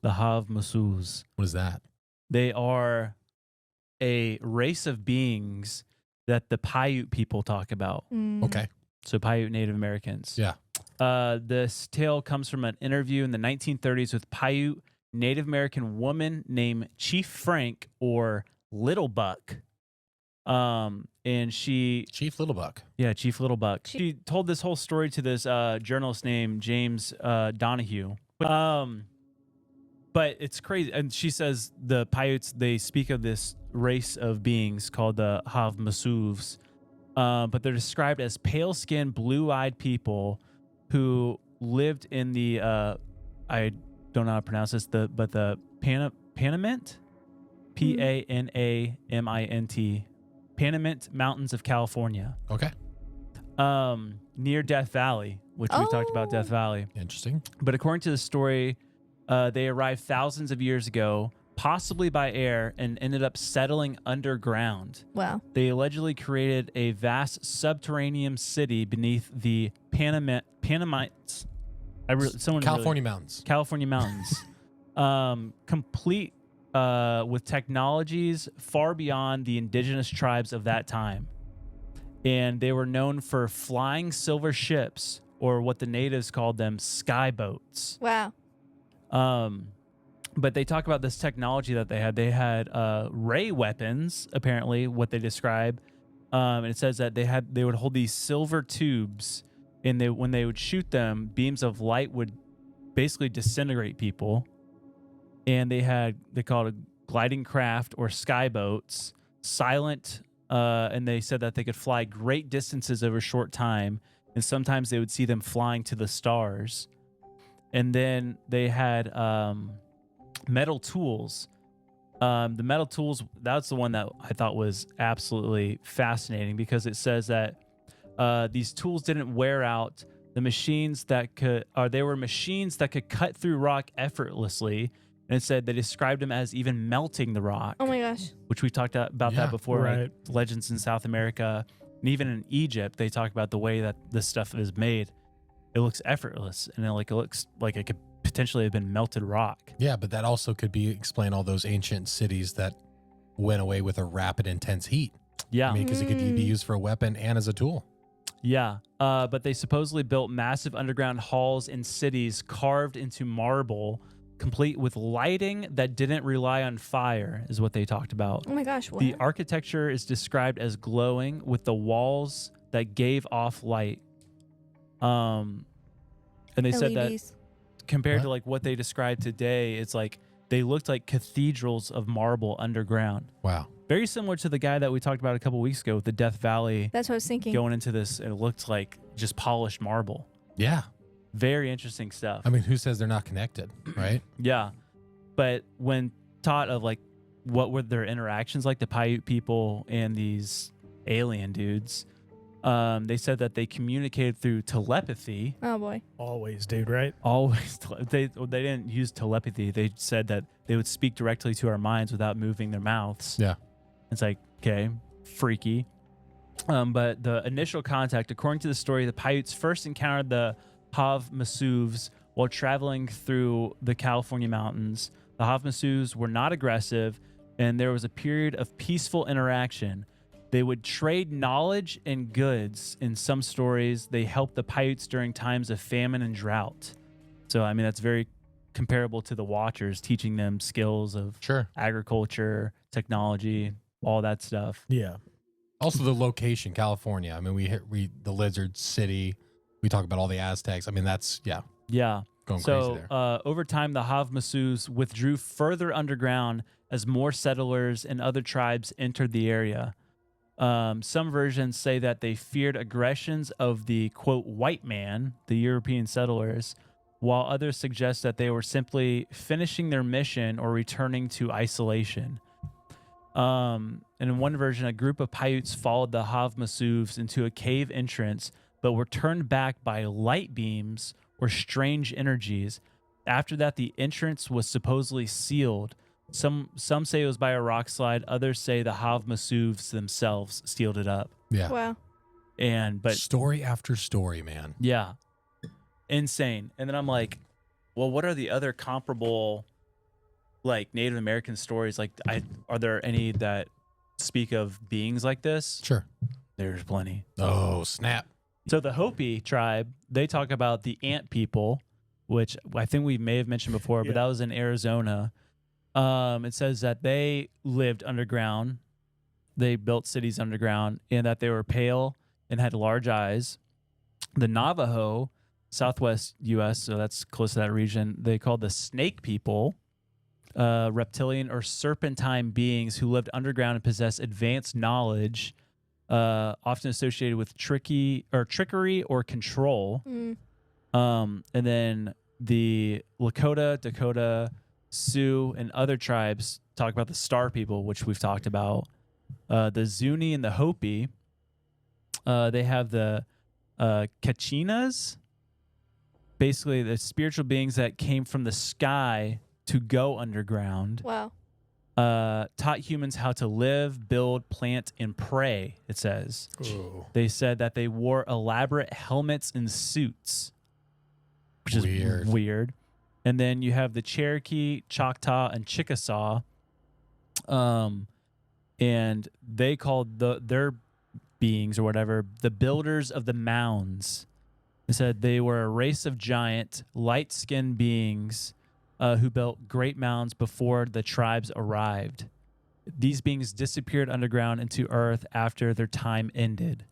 The Havmasus. What is that? They are a race of beings that the Paiute people talk about. Okay. So Paiute Native Americans. Yeah. This tale comes from an interview in the 1930s with Paiute Native American woman named Chief Frank or Little Buck. And she... Chief Little Buck. Yeah, Chief Little Buck. She told this whole story to this journalist named James Donahue. But it's crazy. And she says the Paiutes, they speak of this race of beings called the Havmasuvs. But they're described as pale-skinned, blue-eyed people who lived in the, I don't know how to pronounce this, but the Panamint? Panamint. Panamint Mountains of California. Okay. Near Death Valley, which we talked about Death Valley. Interesting. But according to the story, they arrived thousands of years ago, possibly by air, and ended up settling underground. Wow. They allegedly created a vast subterranean city beneath the Panamites. California mountains. California mountains. Complete with technologies far beyond the indigenous tribes of that time. And they were known for flying silver ships, or what the natives called them, sky boats. Wow. But they talk about this technology that they had. They had ray weapons, apparently, what they describe. And it says that they would hold these silver tubes, and when they would shoot them, beams of light would basically disintegrate people. And they called it gliding craft or sky boats, silent, and they said that they could fly great distances over a short time, and sometimes they would see them flying to the stars. And then they had metal tools. The metal tools, that's the one that I thought was absolutely fascinating, because it says that these tools didn't wear out. They were machines that could cut through rock effortlessly. And it said they described them as even melting the rock. Oh my gosh. Which we talked about that before, right. like legends in South America. And even in Egypt, they talk about the way that this stuff is made. It looks effortless, and it looks like it could potentially have been melted rock. Yeah, but that also could explain all those ancient cities that went away with a rapid, intense heat. Yeah. I mean, because it could be used for a weapon and as a tool. Yeah. But they supposedly built massive underground halls in cities carved into marble, complete with lighting that didn't rely on fire, is what they talked about. Oh my gosh. What? The architecture is described as glowing, with the walls that gave off light. And they said that LEDs. compared to like what they described today, it's like they looked like cathedrals of marble underground. Wow. Very similar to the guy that we talked about a couple weeks ago with the Death Valley. That's what I was thinking. Going into this, and it looked like just polished marble. Yeah. Very interesting stuff. I mean, who says they're not connected, right? Yeah. But when taught of like what were their interactions like, the Paiute people and these alien dudes, they said that they communicated through telepathy. Oh boy. Always, dude, right? Always. They didn't use telepathy. They said that they would speak directly to our minds without moving their mouths. Yeah. It's like, okay, freaky. But the initial contact, according to the story, the Paiutes first encountered the Havmasuvs while traveling through the California mountains. The Havmasuvs were not aggressive, and there was a period of peaceful interaction. They would trade knowledge and goods. In some stories, they helped the Paiutes during times of famine and drought. So, I mean, that's very comparable to the Watchers, teaching them skills of agriculture, technology, all that stuff. Yeah. Also, the location, California. I mean, we the Lizard City. We talk about all the Aztecs. I mean, that's, Yeah. Going crazy there. Over time, the Havmasuvs withdrew further underground as more settlers and other tribes entered the area. Some versions say that they feared aggressions of the, quote, white man, the European settlers, while others suggest that they were simply finishing their mission or returning to isolation. And in one version, a group of Paiutes followed the Havmasuvs into a cave entrance, but were turned back by light beams or strange energies. After that, the entrance was supposedly sealed. Some say it was by a rock slide. Others say the Havmasuvs themselves sealed it up. Yeah. Wow. But story after story, man. Yeah. Insane. And then I'm like, well, what are the other comparable like Native American stories, like are there any that speak of beings like this? Sure. There's plenty. Oh, snap. So the Hopi tribe, they talk about the Ant People, which I think we may have mentioned before, but that was in Arizona. It says that they lived underground. They built cities underground, and that they were pale and had large eyes. The Navajo, Southwest U.S., so that's close to that region, they called the Snake People, reptilian or serpentine beings who lived underground and possessed advanced knowledge, often associated with trickery or control. And then the Lakota, Dakota, Sioux, and other tribes talk about the Star People, which we've talked about. The Zuni and the Hopi, they have the Kachinas, basically the spiritual beings that came from the sky to go underground. Wow. Taught humans how to live, build, plant, and pray, it says. Ooh. They said that they wore elaborate helmets and suits, which is weird. And then you have the Cherokee, Choctaw, and Chickasaw. And they called their beings or whatever the builders of the mounds. They said they were a race of giant, light-skinned beings who built great mounds before the tribes arrived. These beings disappeared underground into earth after their time ended.